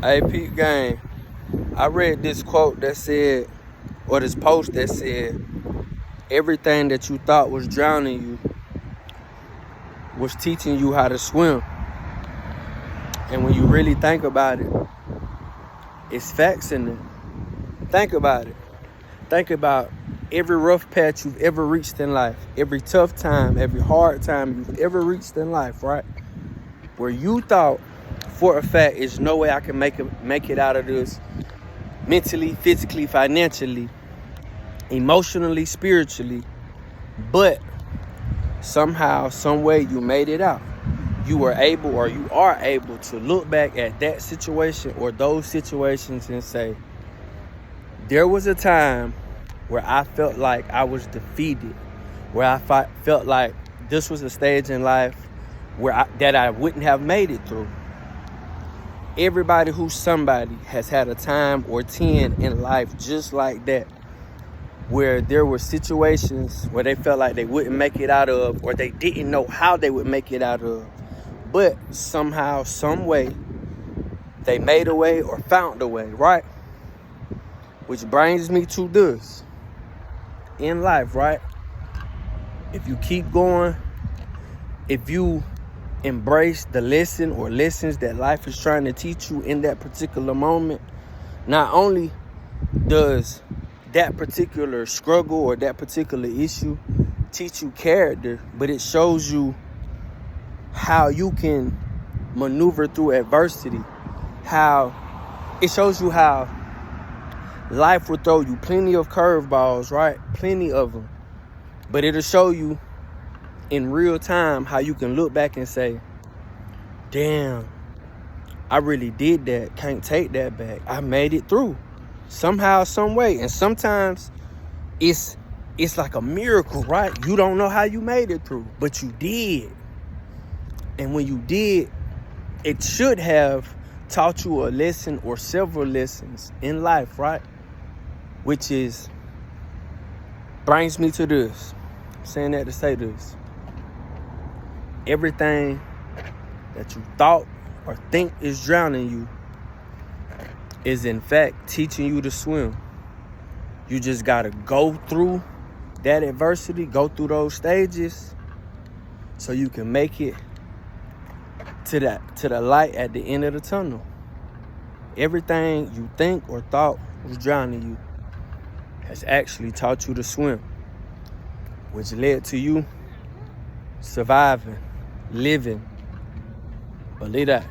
Hey, Pete Gang, I read this quote that said, or this post that said, everything that you thought was drowning you was teaching you how to swim. And when you really think about it, it's facts in it. Think about it. Think about every rough patch you've ever reached in life, every tough time, every hard time you've ever reached in life, right? Where you thought for a fact, there's no way I can make it out of this mentally, physically, financially, emotionally, spiritually, but somehow, some way you made it out. You were able, or you are able, to look back at that situation or those situations and say, there was a time where I felt like I was defeated, where I felt like this was a stage in life where I wouldn't have made it through. Everybody who's somebody has had a time or 10 in life just like that, where there were situations where they felt like they wouldn't make it out of, or they didn't know how they would make it out of, but somehow, some way, they made a way or found a way, right? Which brings me to this. In life, right? If you keep going, if you embrace the lesson or lessons that life is trying to teach you in that particular moment, not only does that particular struggle or that particular issue teach you character, but it shows you how you can maneuver through adversity. How it shows you how life will throw you plenty of curveballs, right? Plenty of them. But it'll show you in real time how you can look back and say, damn, I really did that. Can't take that back. I made it through somehow, some way. And sometimes it's like a miracle, right? You don't know how you made it through, but you did. And when you did, it should have taught you a lesson or several lessons in life, right? Which brings me to this. I'm saying that to say this. Everything that you thought or think is drowning you is in fact teaching you to swim. You just gotta go through that adversity, go through those stages, so you can make it to the light at the end of the tunnel. Everything you think or thought was drowning you has actually taught you to swim, which led to you surviving, living. Believe that.